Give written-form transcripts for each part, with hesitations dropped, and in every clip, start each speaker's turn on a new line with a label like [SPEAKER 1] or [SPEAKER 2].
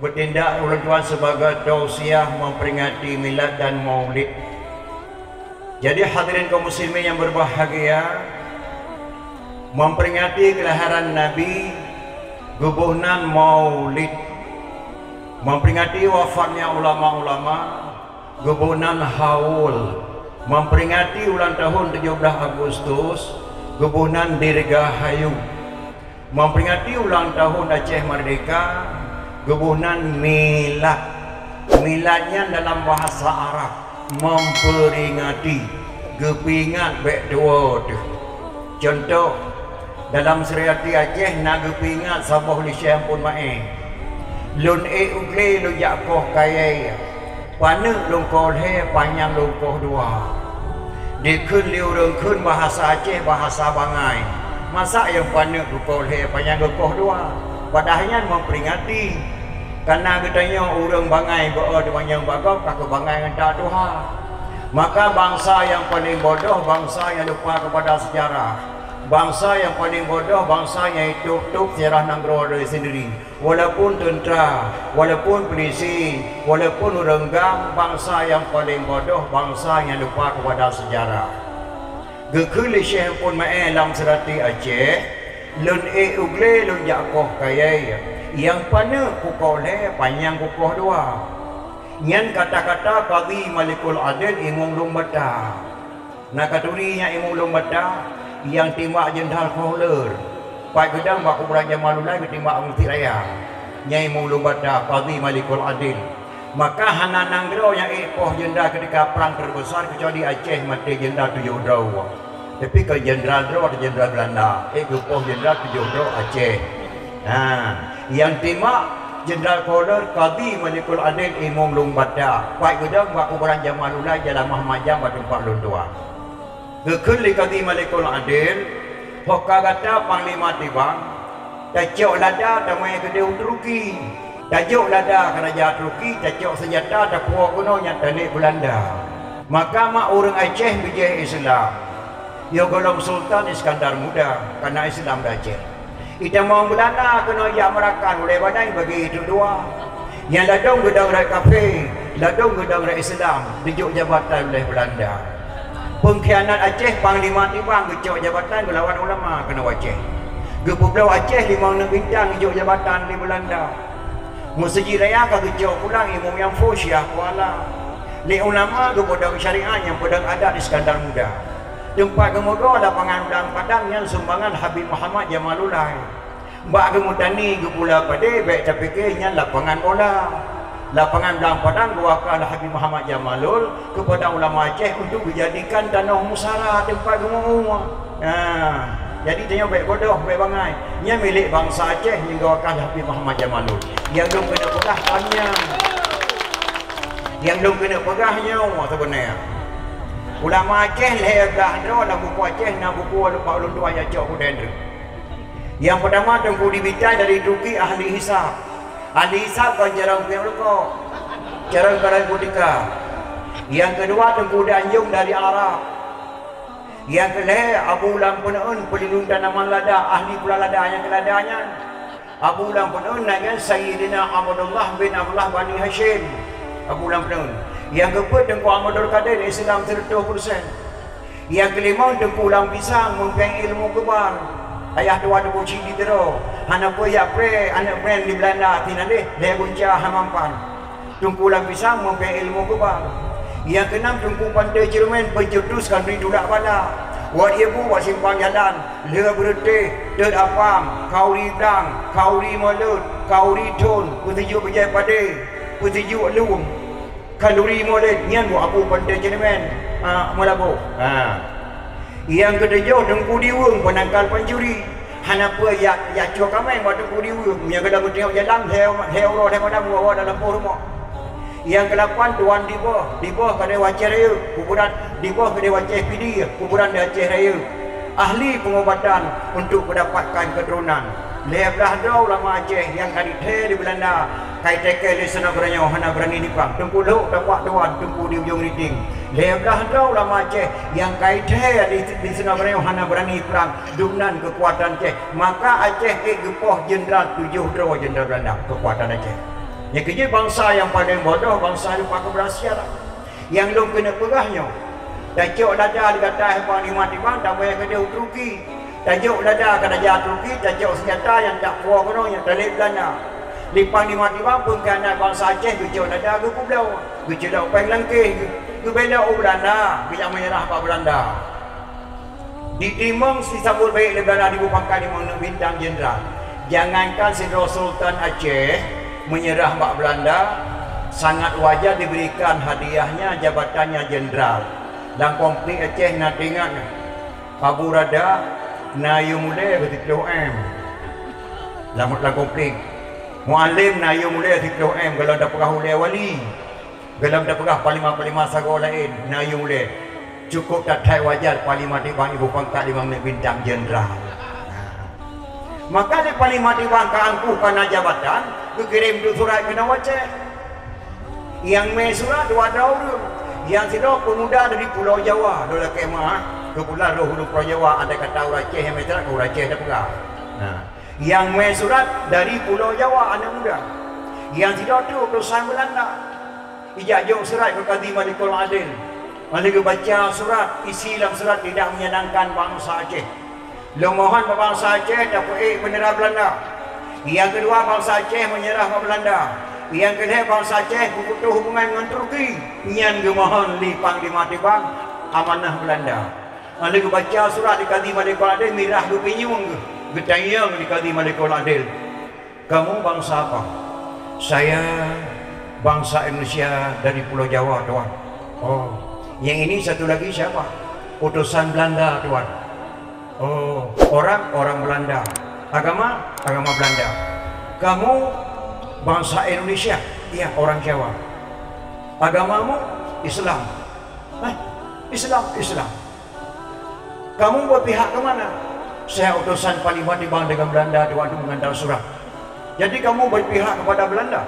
[SPEAKER 1] bertindak ulun tuan sebagai tausiah memperingati milad dan maulid. Jadi hadirin kaum muslimin yang berbahagia, memperingati kelahiran Nabi, gubuhnan maulid, memperingati wafatnya ulama-ulama, gubuhnan haul, memperingati ulang tahun 17 Agustus, gubuhnan Dirgahayu, memperingati ulang tahun Aceh Merdeka, gubuhnan milad. Miladnya dalam bahasa Arab memperingati, gepingat bek dua tu. Contoh dalam Seriati Aceh nak gepingat sabah li Syekh pun mai. Lun ugle lu yakoh kaya. Panek lung kolhe panjang lung koh dua. Dikun liu rengkun bahasa Aceh bahasa Bangai. Masa yang panek lu kolhe panjang lung koh dua. Padahnya memperingati. Karena katanya orang Bangai berada banyak bagau kakak Bangai entah Tuhan. Maka bangsa yang paling bodoh bangsa yang lupa kepada sejarah. Bangsa yang paling bodoh bangsa yang hidup sejarah Nanggro dari sendiri. Walaupun tentera, walaupun polisi, walaupun orang gam, bangsa yang paling bodoh bangsa yang lupa kepada sejarah. Gekuli Syekh pun mai dalam Serati Aceh, lun ugle lun yakoh kaya. Yang pana kukole panjang kukuh dua. Nyan kata-kata Qadhi Malikul Adil imung lung bata. Nak katurinya imung lung bata yang timbak Jenderal Kohler. Pai gedang bak Kubran Jamalullah ketimbak Mufti Raya. Nyai imung lung bata Qadhi Malikul Adil. Maka hana nanggro yang ipoh jenderal ketika perang terbesar kecuali Aceh mati jenderal 7 draw. Tapi ke jenderal draw atau jenderal Belanda, ipoh jenderal 7 draw Aceh. Yang timak Jenderal Kohler Qadhi Malikul Adil imung lung bata. Pai gedang bak Kubran Jamalullah jalan Muhammad Jam batu 42. Gekul li Qadhi Malikul Adil hoka kata panglima tibang tajok lada tamai gede Turki. Tajok lada kerajaan Turki, tajok senjata tapua kuno yang tanik Belanda. Maka mak orang Aceh bijih Islam. Ya golong Sultan Iskandar Muda karena Islam dah Aceh. Kita mau Belanda kena jak merakan oleh badan bagi itu dua. Yang ladong gedang rakyat kafe, ladong gedang rakyat Islam dijuk jabatan oleh Belanda. Pengkhianat Aceh panglima tibang dijuk jabatan melawan ulama kena Aceh. Gepulau Aceh 5 bintang dijuk jabatan di Belanda. Masjid Raya ka dijuk pulang imam yang Fosyiah Kuala. Li ulama ke pedang syariah yang pedang adat Iskandar Muda. Tempat kemudian lapangan Udang Padang yang sumbangan Habib Muhammad Jamalullah. Mbak kemudani ke pula pada baik tapi kenya lapangan bola. Lapangan Udang Padang diwakil Habib Muhammad Jamalul kepada ulama Aceh untuk dijadikan tanah musara tempat kemudian. Jadi tanya baik bodoh, baik bangai. Nya milik bangsa Aceh yang diwakil Habib Muhammad Jamalul. Yang belum kena pegah panjang. Yang belum kena pegahnya sebenarnya. Ulama Aceh leher dah dalam buku Aceh na buku lupa ulun tua ya cok kudendra. Yang pertama Tengku Dibitai dari Turki ahli hisab. Ahli hisab kan jarang punya luka. Jarang kadang kudika. Yang kedua Tengku Danjung dari Arab. Yang kelihatan Abu Lampunun pelindung tanaman lada ahli pula lada yang keladanya. Abu Lampunun dengan Sayyidina Abdullah bin Abdullah Bani Hashim. Abu Lampunun. Yang keempat Tengku Ahmadul Qadir Islam 100%. Yang kelima Tengku Ulang Pisang mempunyai ilmu kebal. Ayah tua ada buci di tero. Hana pun ya pre anak brand di Belanda tinalih dia gunca hamampan. Tengku Ulang Pisang mempunyai ilmu kebal. Yang keenam Tengku Pantai Cermin pencetuskan ridulak bala. Wat ibu wat simpang jalan. Le berteh ter apam kauri blang kauri mulut kauri tun kutuju berjaya pade kutuju lum. Kalori molek nyan buat aku Pantai Cermin Melabu. Yang ketujuh Tengku Diwung penangkal pencuri. Hanapa ya cok kami buat Tengku Diwung yang kedua tengok jalan heo daripada bawa dalam rumah. Yang ke-8 Tuan Diboh ke Dewa Aceh Raya kuburan Diboh ke Dewa Aceh PD kuburan di Aceh Raya. Ahli pengobatan untuk mendapatkan keturunan. Lebelah dah ulama Aceh yang kali di Belanda kai tekel di sana beranya hana berani nipang Tengku Lok dapat tuan Tengku di ujung riting. Lebelah dah ulama Aceh yang kai di sana beranya hana berani perang dunan kekuatan Aceh. Maka Aceh gepoh jenderal 7 draw jenderal Belanda kekuatan Aceh. Yang kerja bangsa yang paling bodoh, bangsa yang pakai berasiat. Yang belum kena perahnya. Tajuk dada dikata Panglima Tibang tak boleh kerja Turki. Tajuk dada kerajaan Turki, tajuk senjata yang tak puas kono yang terlip Belanda. Di Panglima Tibang pun kerana bangsa Aceh tajuk dada ke pulau. Kerja dak upah langkih. Ke bela Belanda, dia menyerah pada Belanda. Di Timur disambut baik oleh Belanda di pangkat 5 bintang jenderal. Jangankan Sri Sultan Aceh menyerah pada Belanda, sangat wajar diberikan hadiahnya jabatannya jenderal. Dan konflik Aceh nak tengok Abu Rada nayu mulai betul M. Dalam konflik Mualim nayu mulai betul M kalau dah perah oleh wali. Kalau dah perah parlimen sago lain nayu mulai. Cukup tak thai wajar Parlimen Tibang ibu pangkat 5 bintang jenderal. Maka di Parlimen Tibang keangkuh kerana jabatan, kirim tu surat kena Aceh. Yang main surat dua tahun. Yang tidak pemuda dari Pulau Jawa, dola kemah ke Pulau Hulu Pulau Jawa ada kata orang Aceh yang meterak ke orang Aceh dah perah. Yang main surat dari Pulau Jawa anak muda. Yang tidak tu utusan Belanda. Ijazah surat ke Kadhi Malikul Adil. Mereka baca surat, isi dalam surat tidak menyenangkan bangsa Aceh. Lo mohon bangsa Aceh tak menyerah Belanda. Yang kedua bangsa Aceh menyerah kepada Belanda. Yang kedua bangsa Aceh putus hubungan dengan Turki. Yang kemohon di Panglima Tibang amanah Belanda. Mereka baca surat di Kadhi Malikul Adil mirah ke pinyung ke tayang di Kadhi Malikul Adil. Kamu bangsa apa? Saya bangsa Indonesia dari Pulau Jawa, tuan. Oh, yang ini satu lagi siapa? Utusan Belanda, tuan. Oh, orang Belanda. Agama Belanda. Kamu bangsa Indonesia? Iya, orang Jawa. Agamamu Islam. Islam. Kamu berpihak ke mana? Saya utusan Parlimen Tibang dengan Belanda, tuan, mengantar surat. Jadi kamu berpihak kepada Belanda?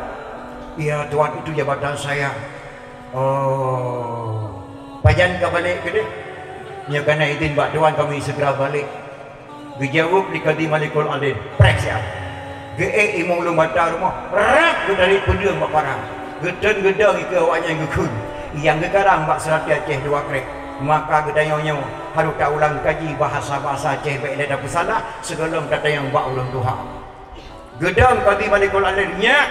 [SPEAKER 1] Iya, tuan, itu jabatan saya. Oh, pajan ke balik ke dia? Ya, kerana izin Pak Tuan kami segera balik. Dijawab di Kadhi Malikul Adil. Periksa. Ge imong lumata rumah. Rak dari pedang Pak Parang. Gedeng-gedeng ke awaknya gekun. Yang gegarang Pak Serati Aceh dua krek. Maka gedayanya harus tak ulang kaji bahasa-bahasa Aceh baik dia dapat salah sebelum kata yang Pak ulang duha. Gedang Kadhi Malikul Adil nya.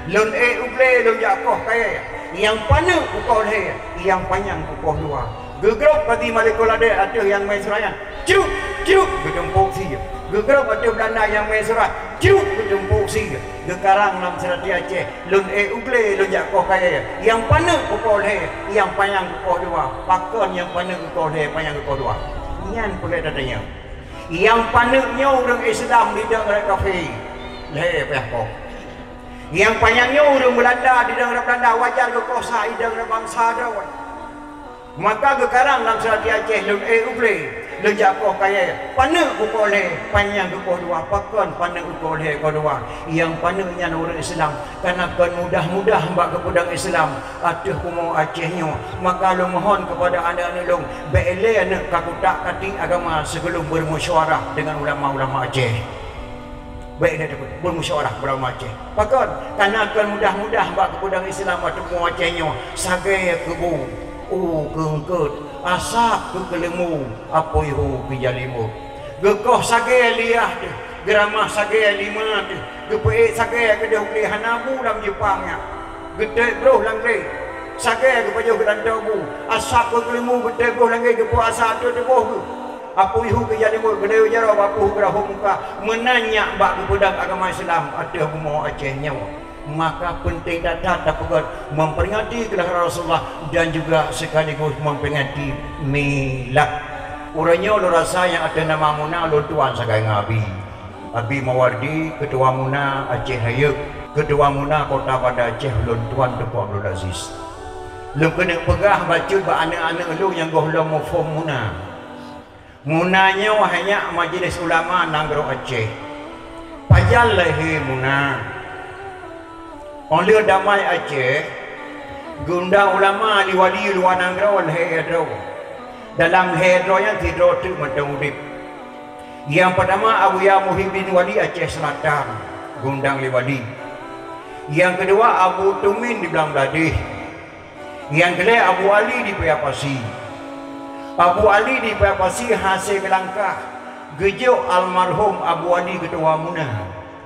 [SPEAKER 1] Lun ugle lun jakoh kaya. Yang panjang pukul he, yang panjang pukul dua. Gegrok Kadhi Malikul Adil ada yang main surayan. Cuk, gedempuk si. Gegrok ada Belanda yang main surat. Cuk, gedempuk si. Gekarang dalam Serati Aceh. Lun ugle lun jakoh kaya. Yang panjang pukul he, yang panjang pukul dua. Pakon yang panjang pukul he, panjang pukul dua. Nyan pula datanya. Yang panjangnya orang Islam tidak mereka kafir. Leh pehkok. Yang panjangnya orang Belanda di dalam Belanda wajar ke kosa idang bangsa dawan. Maka gekarang dalam Serati Aceh lun uble lun jakoh kaya panang ukole panjang ke dua pakon panang ukole ke dua yang panangnya orang Islam karena kan mudah-mudah mbak ke pedang Islam atuh kumo Acehnya maka lu mohon kepada anak-anak lu bele anak kakutak kating agama sebelum bermusyawarah dengan ulama-ulama Aceh. Baik dia bermusyawarah ulama Aceh. Pakon karena kan mudah-mudah mbak ke pedang Islam atuh kumo Acehnya sagai kebu kengkut asap ke kelemu apa ihu pijalimu gekoh sage liah tu geramah sage lima tu gepeik sage ke dah boleh hanabu dalam Jepangnya gede bro langre sage ke pajuh ke dandabu asap ke kelemu gede bro langre gepo asap tu deboh tu apa ihu pijalimu gede jaro apa gerah muka menanya mbak ke pedang agama Islam ada mau Acehnya. Maka penting datang dapat memperingati kelahiran Rasulullah dan juga sekaligus memperingati milad. Orangnya lo rasa yang ada nama Muna lo tuan sagai ngabi. Abi Mawardi ketua Muna Aceh Hayek, ketua Muna Kota Banda Aceh lo tuan Datuk Abdul Aziz. Lo kena pegah baca ba anak-anak lo yang gohlo mau form Muna. Munanya hanya Majlis Ulama Nanggro Aceh. Pajal lehe Muna. Oleh damai Aceh, gunda ulama di wali luar Nanggro hedro. Dalam hedro yang tidur tu macam udip. Yang pertama Abu Ya Muhyiddin Wali Aceh Selatan, gundang li wali. Yang kedua Abu Tumin di Belang Beladih. Yang ketiga Abu Ali di Payapasi. Abu Ali di Payapasi hasil kelangkah gejuk almarhum Abu Ali ketua Munah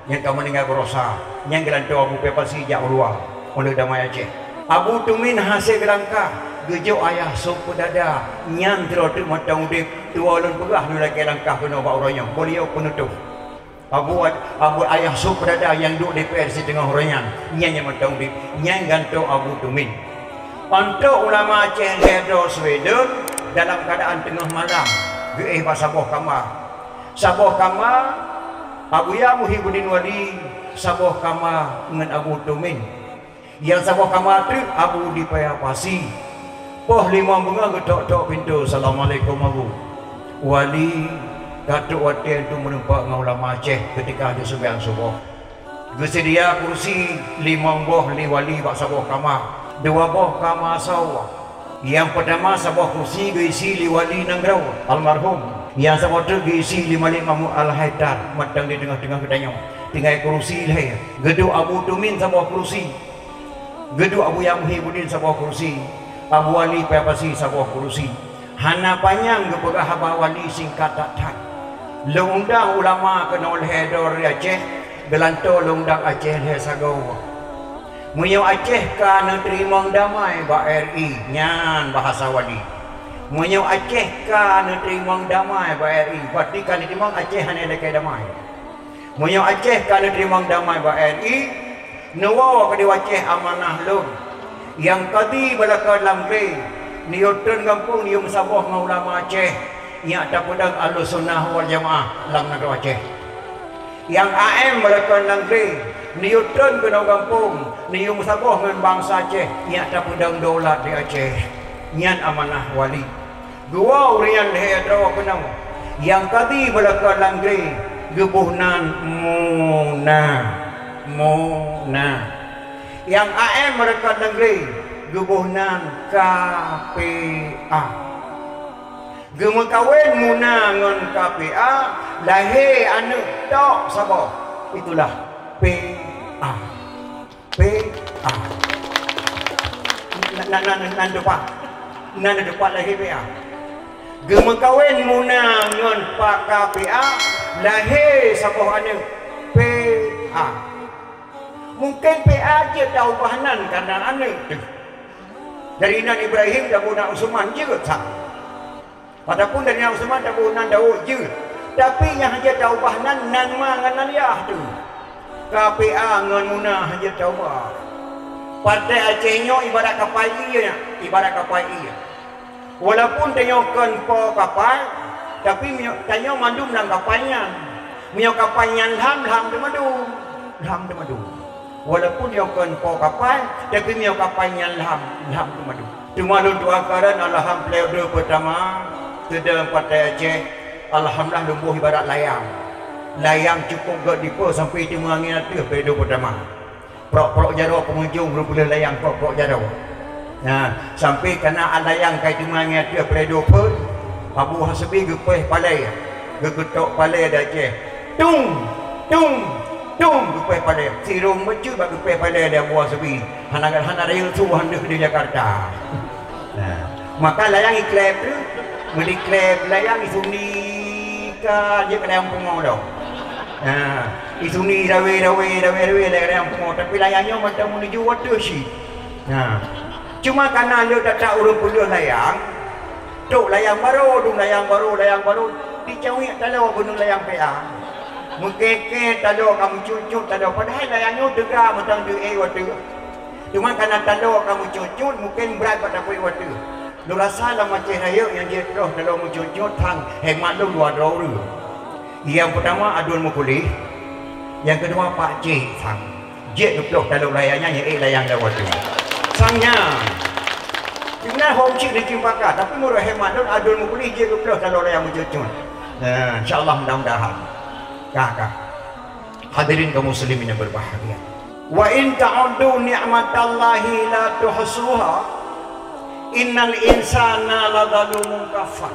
[SPEAKER 1] yang kamu meninggal berosa yang gelantu Abu Payapasi jak luar oleh damai Aceh. Abu Tumin hasil kelangkah gejuk ayah suku dada yang terotuk mata udip dua ulun pegah dulu lagi langkah kena buat orangnya beliau penutup Abu ayah suku dada yang duduk DPR di tengah orangnya yang mata udip yang gantung Abu Tumin. Untuk ulama Aceh Ledro Sweden dalam keadaan tengah malam Sabah kamar Sabah kamar Abu Ya Muhyiddin Wali Sabah kamar dengan Abu Tumin. Yang Sabah kamar tu Abu di Payapasi poh 5 bunga getok-tok pintu. Assalamualaikum Abu Wali Datuk Watir itu menumpak dengan ulama Aceh ketika dia sembahyang subuh. Bersedia kursi 5 buah li wali bak Sabah kamar, 2 buah kamar sawah. Yang pertama sebuah kursi diisi li wali Nangrau almarhum. Yang sebuah tu diisi li Malik Mahmud Al-Haidar matang di tengah-tengah kedanya. Tinggal kursi lah. Gedung Abu Tumin sebuah kursi. Gedung Abu Yang Muhyiddin sebuah kursi. Abu Wali Payapasi sebuah kursi. Hana panjang kepegah Abah Wali singkat tak. Lundang ulama kena oleh Edor Aceh. Gelanto lundang Aceh le Sagau. Munyo Aceh kana terima damai ba RI nyan bahasa Wali. Munyo Aceh kana terima damai ba RI berarti kana terima Aceh hanya lekai damai. Munyo Aceh kana terima damai ba RI nuwa ka di Aceh amanah lum. Yang tadi balaka lamre niutun kampung nium Sabah ulama Aceh nya tapudang Ahlussunnah wal Jamaah lang negara Aceh. Yang AM balaka lamre niutun kena kampung nium Sabah dengan bangsa Aceh nya tapudang daulat di Aceh nyan amanah wali. Dua urian hedro kena yang tadi balaka lamre gebuhnan Muna. Yang AM mereka negeri gebuhnan KPA. Gemekawin Muna ngan KPA lahir anak tok Sabah. Itulah PA. Nan depan lahir PA. Gemekawin Muna ngan Pak KPA lahir Sabah anak PA. Mungkin PA je tahu bahanan karena anak tu. Dari Nan Ibrahim dan Bunak Usman je tak. Walaupun dari Nan Usman dan Bunak Daud je. Tapi yang hanya tahu bahanan Nan Ma dengan Naliah tu. KPA dengan Munah hanya tahu bah. Partai Acehnya ibarat kapal iya, ibarat kapal iya. Walaupun tanyakan po kapal, tapi tanya mandum dalam kapalnya. Mio kapalnya lam tu madu. Walaupun yang kan po kapal, tapi mio kapalnya lam tu madu. Cuma lu dua karan alhamdulillah pertama sedang Partai Aceh alhamdulillah lumbuh ibarat layang. Layang cukup gak dipo sampai di mangin tu periode pertama. Prok jaro pengunjung belum boleh layang prok jaro. Nah, sampai kena layang kai di mangin tu periode pun Abu Hasbi gepeh palai. Gegetok palai dah Aceh. Tung gepeh palai. Sirung mecu bak gepeh palai dia Abu Hasbi. Hana rail tu hendak di Jakarta. Nah, maka layang iklep tu meliklep layang isuni ka je kena yang pungau dah. Nah, isuni rawe layang pungau tapi layangnya macam menuju watership. Nah, cuma karena dia tak urut puluh layang. Tok layang baru dicawik talau gunung layang PA. Mengkeke talau kamu cucut talau padahal layangnya tegak macam dia water. Cuma karena talau kamu cucut mungkin berat pada kuih water. Lu rasa lah macam raya yang dia terus talau cucut tang hemat lu 2 ribu. Yang pertama adun mukuli. Yang kedua Pak Cik sang. Jet lu talau layangnya yang layang dah water. Sangnya Kena home cik di Cimpaka tapi murah hemat dan adun mukuli je kepelah kalau orang yang mencucun. Nah, insyaAllah mudah-mudahan. Kakak. Hadirin kaum muslimin yang berbahagia. Wa in ta'uddu ni'matallahi la tuhsuha. Innal insana ladzalumun kafar.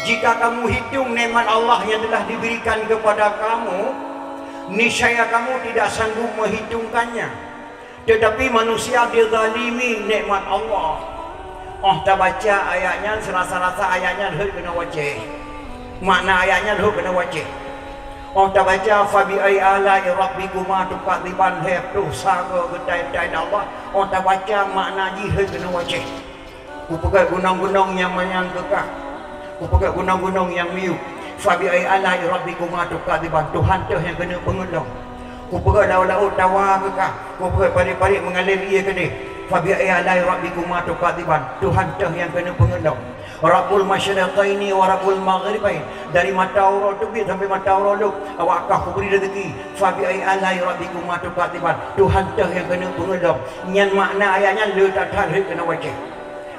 [SPEAKER 1] Jika kamu hitung nikmat Allah yang telah diberikan kepada kamu, niscaya kamu tidak sanggup menghitungkannya. Tetapi manusia dia zalimi nikmat Allah. Oh, tak baca ayatnya, serasa-rasa ayatnya dah kena wajib. Makna ayatnya dah kena wajib. Oh, tak baca fabi ay ala rabbikuma tukadziban hep tu saga getai-tai Allah. Oh, tak baca makna jihad kena wajib. Upagat gunung-gunung yang menyangkekah. Upagat gunung-gunung yang miu. Fabi ay ala rabbikuma tukadziban, Tuhan tu yang kena pengelong. Upagat laut-laut tawa kekah. Upagat parit-parit mengalir ia ke dia. Fabi ay ala rabbikuma tukadziban, Tuhan tu yang kena pengelong. Rabbul masyriqaini wa rabbul maghribain, dari mata Allah terbit sampai mata Allah duk awakah aku beri rezeki. Fabi ai alai rabbikuma tuqatiban, Tuhan tah yang kena pengelom. Nyan makna ayatnya le tak tarik kena wajib.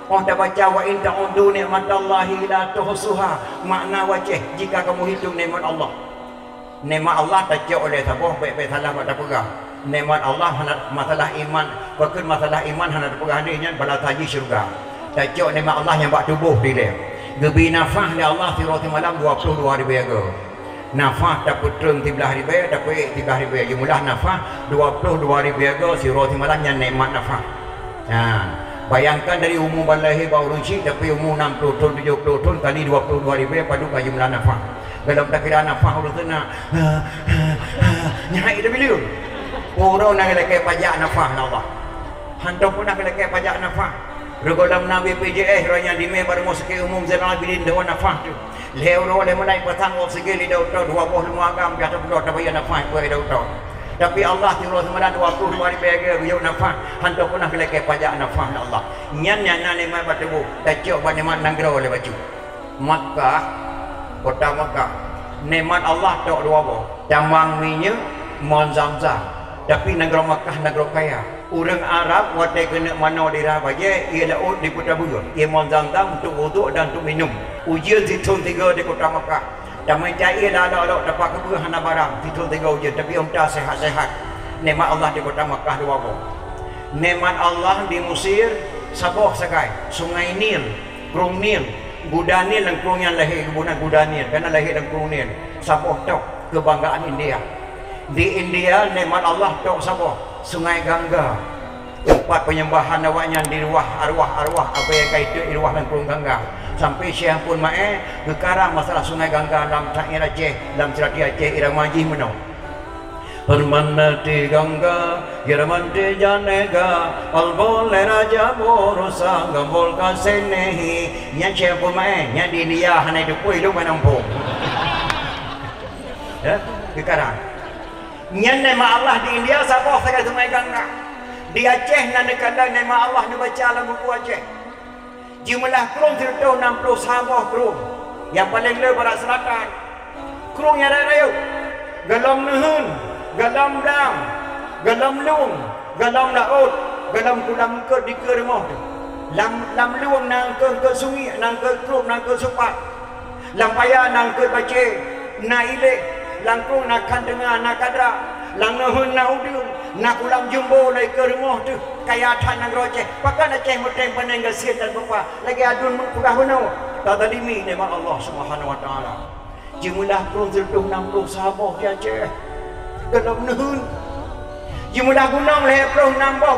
[SPEAKER 1] Orang tak baca wa in ta'udu ni'matallahi la tuhsuha, makna wajib jika kamu hitung nikmat Allah. Nikmat Allah tak jauh oleh siapa baik-baik salah pada pegang. Nikmat Allah masalah iman, bahkan masalah iman hana pegang ni nyan bala taji syurga. Tajuk nikmat Allah yang buat tubuh dia. Gebi nafah ni Allah fi roti malam 22 hari biaga. Nafah tak putrung 13 hari biaga, tak puik 13 hari biaga. Jumlah nafah 22 hari biaga si roti malam yang nikmat nafah. Bayangkan dari umur balahir baru ruci tapi umur 60 tahun 70 tahun kali 22 hari biaga padu ke jumlah nafah. Kalau tak kira nafah urus nak nyai dah bila. Orang nak lekai pajak nafah Allah. Hantar pun nak lekai pajak nafah. Regolam Nabi PJS raya di member musik umum Zainal Abidin dewan nafah tu. Lewro le mulai petang of segala dah utah 25 agam jatuh berdoa tak payah nafah buat dah utah. Tapi Allah tiru semalam 22 hari biaga beliau nafah hantar pun nak lekai pajak nafah Allah. Nyan ni mai batu tajuk bagaimana nanggro le baju. Makkah kota Makkah nikmat Allah tok dua boh. Tambang minyak mon Zamzam. Tapi negara Makkah negara kaya. Orang Arab watai kena mana dirah baje ia laut di kota Bura. Ia Zamzam untuk wuduk dan untuk minum. Ujian Zitun 3 di kota Makkah. Dan mencari lalu dapat kebun hana barang Zitun 3 ujian tapi unta sehat-sehat. Nikmat Allah di kota Makkah dua boh. Nikmat Allah di Mesir Sabah sakai. Sungai Nil, Krung Nil, Guda Nil dan Krung yang lahir kebunan Guda Nil kerana lahir dan Krung Nil. Sabah tok kebanggaan India. Di India nikmat Allah tok Sabah. Sungai Gangga, tempat penyembahan awaknya di ruah arwah-arwah apa yang kaitu ruah dan Krung Gangga. Sampai Syekh pun mae gekarang masalah Sungai Gangga dalam syair Aceh, dalam cerita Aceh irama Haji Meno. Permanati Gangga, Yermanti Janega, Albole Raja Borusa, Gambol Kasenehi. Yang Syekh pun mae, yang di India hanya dipui lu menampung. Ya, gekarang. Nyan nama Allah di India Sabah saya Sungai Gangga. Di Aceh nan kandang nama Allah ni baca dalam buku Aceh. Jumlah Krung 60 Sabah Krung. Yang paling le barat selatan. Krung yang ada Galam Nuhun, Galam Dam, Galam Lung, Galam Laut, Galam Kulam ke di ke rumah tu. Lam Lung nang ke sungai, nang ke Krung, nang ke Supat. Lam Paya nang ke Bace, na Ile. Langkung nak kandengar nak kadra lang nuhun nak udung nak ulam jumbo lai ke rumah tu kaya tan nang rojeh pakan Aceh muteng paneng gasir dan bapa lagi adun kudah hunau tak tadimi nikmat Allah Subhanahu wa taala. Jumlah Krung 60 Sabah di Aceh dalam nuhun jumlah gunung le Krung nambah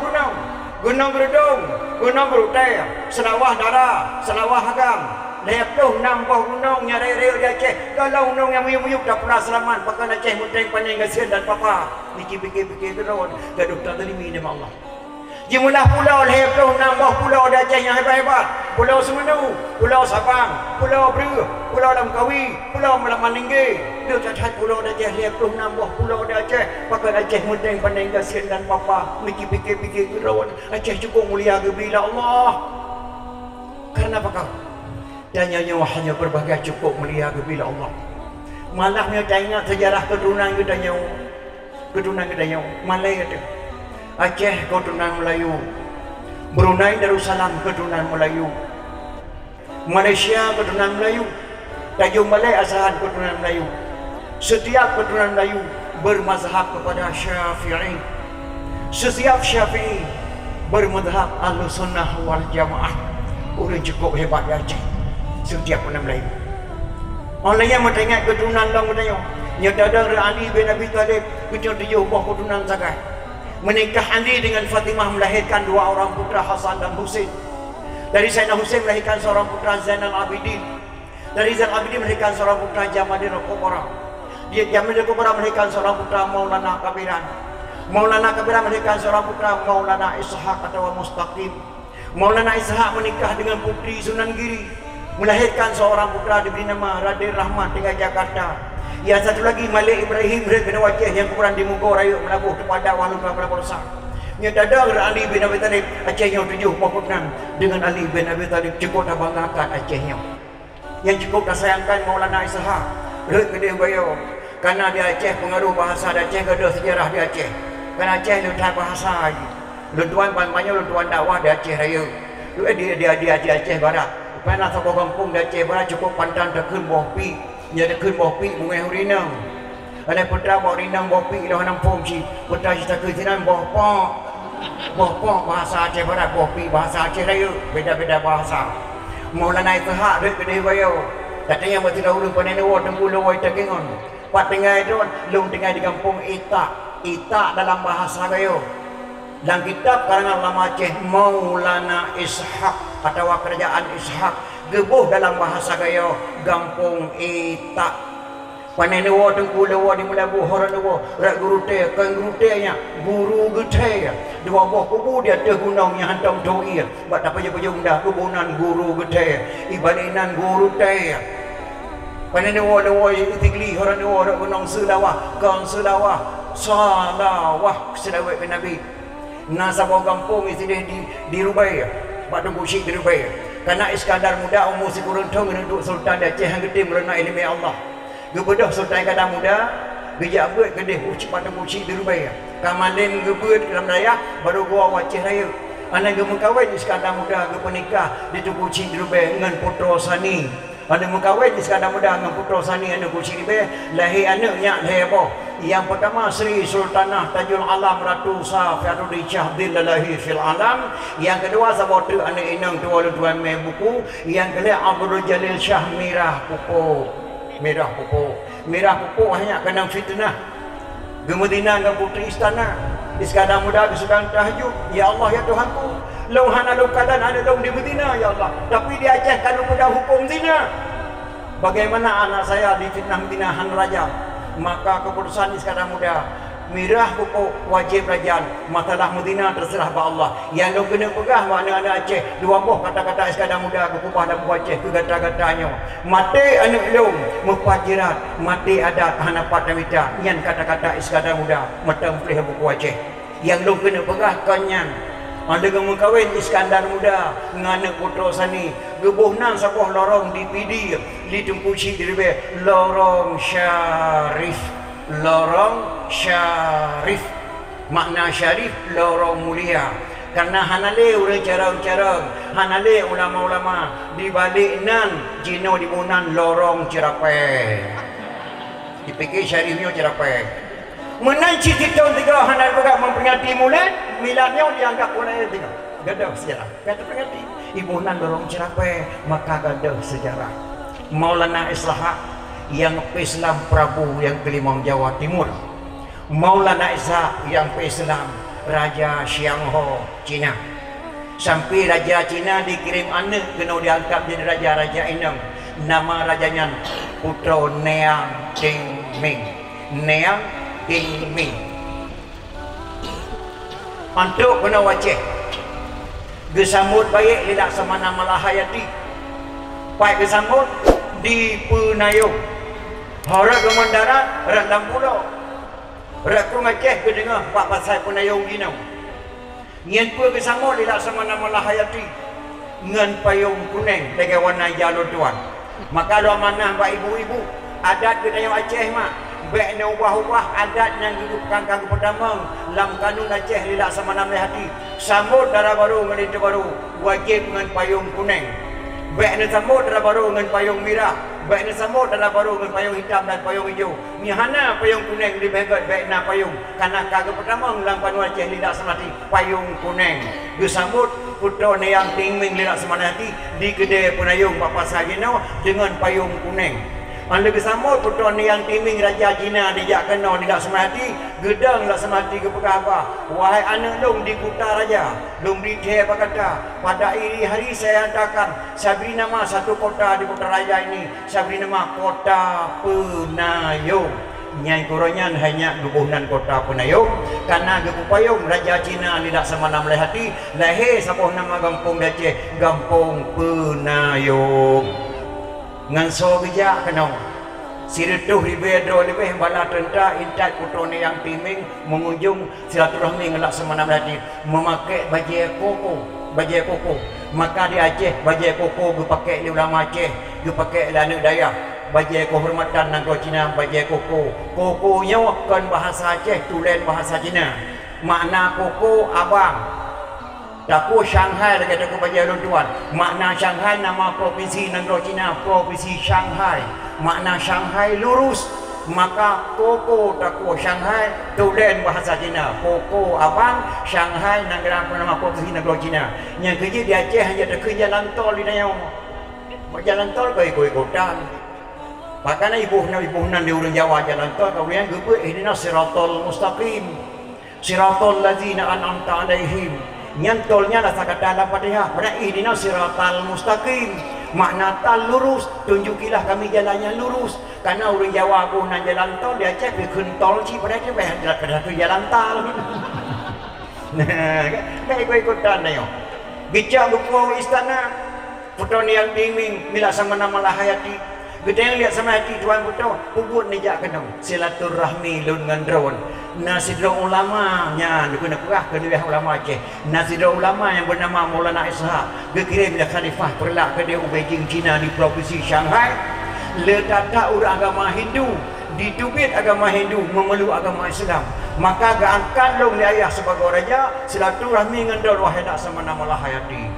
[SPEAKER 1] gunung Berdung, gunung Berutai, Senawah Dara, Senawah Hagam. Leploh nambah gunung nyari-reo di Aceh. Kalau gunung yang muyuk-muyuk tak pernah selamat. Pakan Aceh muteng panjang gasian dan papa. Fikir-fikir geron. Gaduh tak terima nama Allah. Jumlah pulau leploh nambah pulau di Aceh yang hebat-hebat. Pulau Semeru, Pulau Sabang, Pulau Bru, Pulau Langkawi, Pulau Melamaninggi. Dia cacat pulau di Aceh leploh nambah pulau di Aceh. Pakan Aceh muteng panjang gasian dan papa. Fikir-fikir geron. Aceh cukup mulia bila Allah. Karena apa kau? Dan hanya berbagai cukup mulia bila Allah. Malahnya tanya sejarah keturunan kita nyawa. Keturunan kita nyawa. Malay kata. Aceh keturunan Melayu. Brunei Darussalam keturunan Melayu. Malaysia keturunan Melayu. Tanjung Malay asahan keturunan Melayu. Setiap keturunan Melayu bermazhab kepada Syafi'i. Setiap Syafi'i bermazhab Ahlussunnah wal Jamaah. Orang cukup hebat di Aceh. Setiap orang Melayu. Orang lain yang ingat keturunan orang Melayu. Nyata Ali bin Abi Thalib kita 7 buah keturunan sagai. Menikah Ali dengan Fatimah melahirkan 2 orang putra Hasan dan Husain. Dari Sayyidina Husain melahirkan seorang putra Zainal Abidin. Dari Zainal Abidin melahirkan seorang putra Jamaluddin Kubra. Dia Jamaluddin Kubra melahirkan seorang putra Maulana Kabiran. Maulana Kabiran melahirkan seorang putra Maulana Ishaq atau Mustaqim. Maulana Ishaq menikah dengan putri Sunan Giri, melahirkan seorang putra diberi nama Raden Rahmat tinggal Jakarta. Yang satu lagi Malik Ibrahim kena wajah yang kuburan di Mugo Raya Melabuh kepada Walau Berapa Dosa. Nyata dah Ali bin Abi Thalib Acehnya 7 pokonan dengan Ali bin Abi Thalib cukup dah banggakan Acehnya. Yang cukup dah sayangkan Maulana Ishaq. Duit gede bayo. Karena di Aceh pengaruh bahasa Aceh ada sejarah di Aceh. Karena Aceh letak bahasa lagi. Lutuan banyak lutuan dakwah di Aceh Raya. Dia Aceh Barat. Pernah sebuah kampung di Aceh Barat cukup pantan terkun bawah pi. Jadi kun bopi bungai hurinang. Ada putra bawa rinang bopi ilo nampung si putra kita kesinan bohpok. Bohpok bahasa Aceh Barat, bopi bahasa Aceh Raya, beda-beda bahasa. Maulana Ishaq duit gede bayo. Katanya mesti dahulu panen wo tenggulo wo tegengon. Pat tinggal itu lung tinggal di kampung Itak. Itak dalam bahasa gayo. Dalam kitab karangan ulama Aceh Maulana Ishaq atau kerajaan Ishaq. Gebuh dalam bahasa gayo Gampung Itak. Panen wo tengkulo wo di Melabuh horan wo rak guru te kan guru te nya guru gete 2 buah kubu dia teh gunung yang hantam doi buat apa je pejung dah kubunan guru gete ibalinan guru te. Panen wo tigli horan wo rak gunung Selawah kan Selawah salawah selawat ke Nabi. Nasabah kampung isi di Rubai Pak Tunggu Syik di Rubai. Karena Iskandar muda umur sekuruntung menunduk Sultan di Aceh yang gede merenang ilmu Allah. Gebedah Sultan Iskandar muda, gejak abad gede ucap pada musik di Rubai. Kamalin gebet dalam raya baru gua Aceh Raya. Anak gemukawin Iskandar muda gepenikah di Tugu Cik di Rubai dengan Putra Sani. Ada mukawin Iskandar muda dengan Putra Sani anak Tugu Cik di Rubai. Lahir anaknya lahir apa? Yang pertama Sri Sultanah Tajul Alam Ratu Safiatul Rijah Dillahi fil Alam. Yang kedua Sabotu anak inang tua tuan main buku. Yang kedua Abdul Jalil Shah Mirah Pupu. Mirah Pupu hanya kena fitnah. Gemedina dengan putri istana. Iskandar muda sedang tahajud. Ya Allah ya Tuhanku, lauhana keadaan ada daun di Medina ya Allah. Tapi di Aceh kalau muda hukum zina. Bagaimana anak saya difitnah Medinahan raja? Maka keputusan Iskandar muda Mirah pupuk wajib rajaan. Masalah Medina terserah pada Allah. Yang lo kena pegah anak-anak Aceh 2 buah kata-kata Iskandar muda kukubah dan Aceh ke gata-gatanya. Mati anak lo mufajirat, mati adat hanapat namita. Yang kata-kata Iskandar muda mata pelih buku Aceh. Yang lo kena pegah kanyan. Ada yang kawin Iskandar muda dengan Putra Sani. Gebuh nan sebuah lorong di PD di Tempuci di Rebe. Lorong Syarif. Lorong Syarif. Makna Syarif lorong mulia. Karena hanale orang cara-cara, hanale ulama-ulama di balik nan jino di bunan lorong Cerapai. Dipikir Syarifnya Cerapai. Menanci tahun 3 hanal juga memperingati mulai miladnya dianggap oleh 3 gadah sejarah. Kata peringati ibu nan lorong Cerapai maka gadah sejarah. Maulana Ishaq yang Islam Prabu yang Kelimang Jawa Timur. Maulana Ishaq yang Islam Raja Xiangho Cina. Sampai Raja Cina dikirim anak kena diangkat jadi raja-raja Inang. Nama rajanya Putra Neang Ting Ming. Neang Ting Ming. Untuk kena wajah gesambut baik lidak sama nama Lahayati. Baik gesambut di Penayung. Harap ke darat, rendam pulau. Rak kurang Aceh ke dengar Pak Pasai Penayung Ginau. Ngan pun kesambut lidak sama nama Lahayati. Ngan payung kuning dengan warna jalur tuan. Maka doa mana Pak ibu-ibu adat Penayung Aceh mak. Baik na ubah-ubah adat yang hidupkan kanggo pertama lam kanun Aceh lidak sama nama hati. Sambut darah baru ngelita baru wajib dengan payung kuning. Baik na sambut darah baru dengan payung merah. Baik na sambut darah baru dengan payung hitam dan payung hijau. Nyahana payung kuning lebih hebat baik na payung. Karena kanggo pertama lam kanun Aceh lidak sama hati payung kuning. Disambut Putra Neang Ting Ming lidak sama hati di kedai Penayung Bapak Saginau dengan payung kuning. Anda kesama putra ni yang timing Raja Cina dijak kena tidak semati gedang tak semati ke apa. Wahai anak long di kota raja, long di apa kata, pada iri hari saya hantarkan saya beri nama satu kota di kota raja ini, saya beri nama Kota Penayung. Nyai Kuronyan hanya gubuhnan Kota Penayung karena gupayung Raja Cina tidak semana melihati lahir sabuh nama kampung Aceh Kampung Penayung nganso bijak kenau siretuh libedro lebih bala tentara intat putra ni yang timing mengunjung silaturahmi ngelak semana melihati memakai baju koko maka di Aceh baju koko dipakai di ulama Aceh dipakai di anak Dayak baju kehormatan negara Cina baju kokonya kan bahasa Aceh tulen bahasa Cina makna koko abang daku Shanghai dekat aku baju tuan makna Shanghai nama provinsi negara Cina provinsi Shanghai makna Shanghai lurus maka koko daku Shanghai tulen bahasa Cina koko abang Shanghai negara nama provinsi negara Cina yang kerja di Aceh hanya ada kerja jalan tol di dalam jalan tol koi kota. Makanya ibu-ibunan di orang Jawa jalan tol kemudian gubuk ini siratal mustaqim siratal ladzina an'amta alaihim nyantolnya lah kata dalam Fatihah pada ini siratal mustaqim makna tal lurus tunjukilah kami jalannya lurus karena orang Jawa guna jalan tol dia cek bikin tol sih pada dia pada jalan tol nah kayak ikut-ikutan nih bicara buku istana putra yang timing bila sama nama lahayati kita yang lihat sama hati tuan putra ubud ni jak kenal silaturahmi lun ngandron nasidra ulama nya kena perah ke dia ulama Aceh nasidra ulama yang bernama Maulana Ishaq dikirim oleh khalifah perlak ke dia Beijing Cina di provinsi Shanghai letata orang agama Hindu ditubit agama Hindu memeluk agama Islam maka gaangkan long ni ayah sebagai raja silaturahmi ngandron wahai tak sama nama lahayati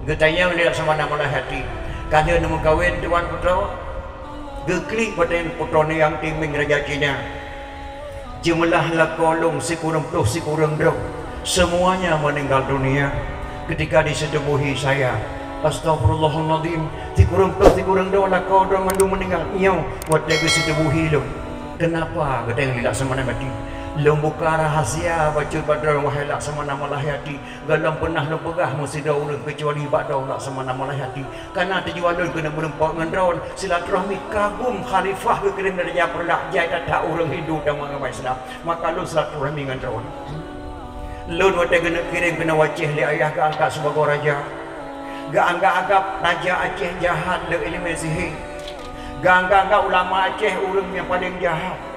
[SPEAKER 1] kita yang lihat sama nama lahayati kalau nak kahwin tuan putra geklik pada putra ni yang timing Raja Cina jumlah lakolong sikurang puluh sikurang drop semuanya meninggal dunia ketika disetubuhi saya astagfirullahaladzim sikurang puluh sikurang drop lakolong meninggal iya buat dia disetubuhi lo kenapa kata yang tidak semana mati lo buka rahasia baca pada wahai lak sama nama lahayati galang pernah lo pegah mesti dah urang kecuali badau lak sama nama lahayati karena tujuan lo kena berempat ngendron silaturahmi kagum khalifah kirim dari Japar lak jai tak urang Hindu dan agama Islam maka lo silaturahmi ngendron lo wate kena kirim kena wacih li ayah ke angkat sebagai raja ga anggap raja Aceh jahat le ilmu sihir ga anggap ulama Aceh urang yang paling jahat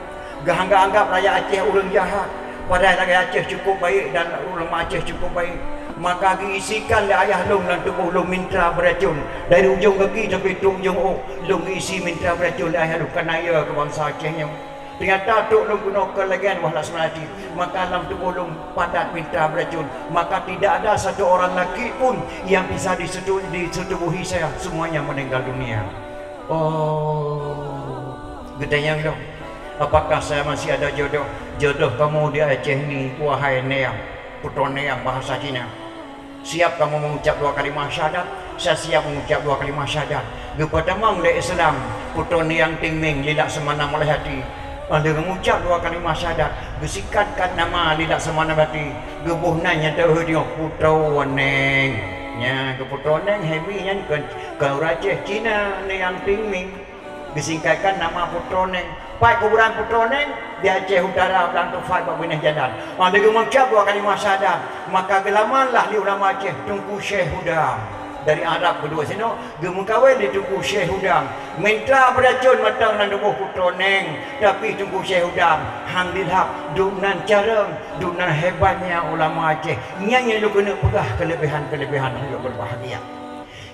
[SPEAKER 1] anggap rakyat Aceh orang jahat padahal rakyat Aceh cukup baik dan ulama Aceh cukup baik maka diisikan oleh ayah long dan tubuh long minta beracun dari ujung kaki sampai ujung long isi minta beracun oleh ayah long kanaya ke bangsa Acehnya ternyata tuk long gunakan lagi wahlah semelati maka dalam tubuh long padat minta beracun maka tidak ada satu orang lelaki pun yang bisa disetubuhi saya semuanya meninggal dunia gedenya dong apakah saya masih ada jodoh kamu di Aceh ni wahai Neang putra Neang bahasa Cina siap kamu mengucap 2 kalimah syahadat saya siap mengucap 2 kalimah syahadat pertama oleh Islam putra Neang timing lidak semana melihati anda mengucap 2 kalimah syahadat gesikatkan nama lidak semana melihati gebuhnanya tahu dia putra Neng nya ke putra Neng heavy nya ke Aceh Cina Neang timing disingkatkan nama putra Neng pai kuburan putra Neng di Aceh Utara dan Tufat Babinah Jadan anda mengucap 2 kalimah syahadat maka gelamanlah di ulama Aceh Tunku Syekh Hudang dari Arab kedua sini gemukawin di Tunku Syekh Hudang minta beracun matang dan tubuh putra Neng tapi Tunku Syekh Hudang alhamdulillah dunan careng dunan hebatnya ulama Aceh nyanyi lu kena pegah kelebihan-kelebihan hidup berbahagia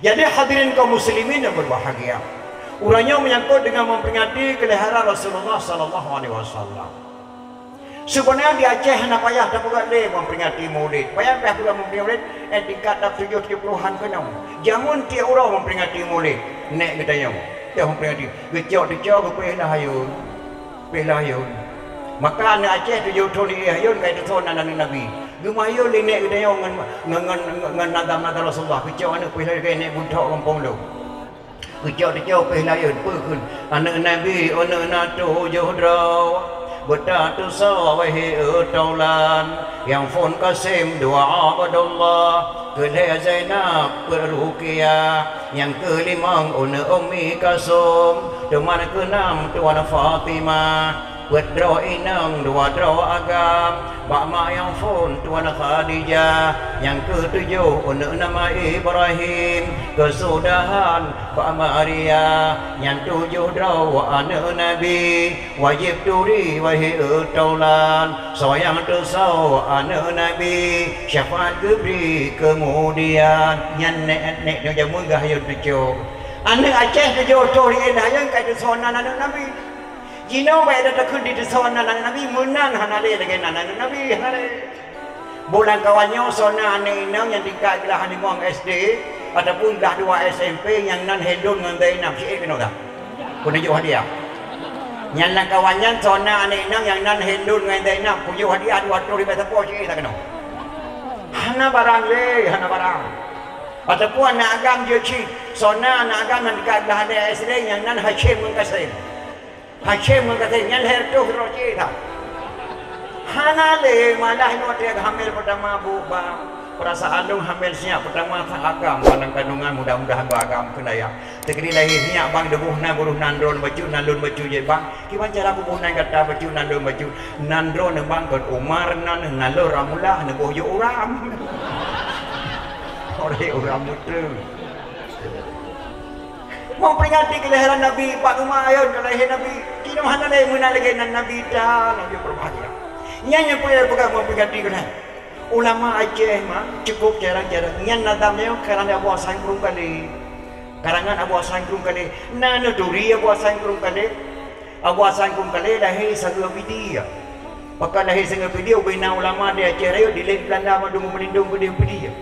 [SPEAKER 1] jadi hadirin kaum muslimin yang berbahagia urangnya menyangkut dengan memperingati kelahiran Rasulullah sallallahu alaihi wasallam. Sebenarnya di Aceh nak payah tak buat le memperingati Maulid. Payah pula memperingati Maulid tingkat dah 70-an kena. Jamun tiap orang memperingati Maulid. Nek katanya. Dia memperingati. Gecok payah hayun. Payah hayun. Maka anak Aceh 7 tahun ni hayun kai tahun anak Nabi. Gemayun le nek katanya ngan nagam Rasulullah. Gecok anak payah kai nek buntok kampung lu. Kejauh dia layan pun anak Nabi anak tujuh draw betatu sawai taulan yang fon kasim doa abadullah kedai Zainab Ruqyah yang kelima Ummi Kasum teman keenam Tuan Fatimah berdraw inang dua draw agam Bama yang fon Tuan Khadijah yang ketujuh nama Ibrahim kesudahan Bama Maria yang tujuh draw anak Nabi wajib turi wahai taulan sayang tersau anak Nabi syafaat gebri kemudian yang nek yang munggah yang tujuh anak Aceh tujuh tori elah yang kaya sonan anak Nabi Jino baik ada takut di sona Nabi menang hanale dengan anak Nabi hanale. Bulan kawannya sona anak inang yang tingkat gelah di Muang SD ataupun dah 2 SMP yang nan hedon dengan Zainab Syekh kena dah. Punya hadiah. Yang lang kawannya sona anak inang yang nan hedon dengan Zainab punya hadiah 2 tori bahasa po Syekh tak kena. Hana barang le, hana barang. Ataupun anak agam je cik sona anak agam yang tingkat gelah di SD yang nan Hashim mengkasih. Hashim mengatakan yang tu roji tak. Hana le malah notiak hamil pertama buba. Perasaan dong hamil siap pertama tak agam palang kandungan mudah-mudahan beragam kena ya. Tegri lahirnya bang debuh na buruh nandron baju nandron baju je bang. Kiban cara bubuh na kata baju nandron baju nandron bang kat Umar nan ngalor ramulah nebuh yo uram. Oleh uram mutu. Mau peringati kelahiran Nabi Pak Umar ayun kelahiran Nabi kini mana lagi menalagian Nabi dah Nabi berbahagia nyanyi punya bukan mau peringati kelahiran ulama Aceh mah cukup jarang-jarang nyan nadamnya kerana Abu Hasan Krum kali karangan Abu Hasan Krum kali nana duri Abu Hasan Krum kali Abu Hasan Krum kali lahir satu video pakai lahir satu video bina ulama di Aceh Raya di Lek Belanda mandung melindung video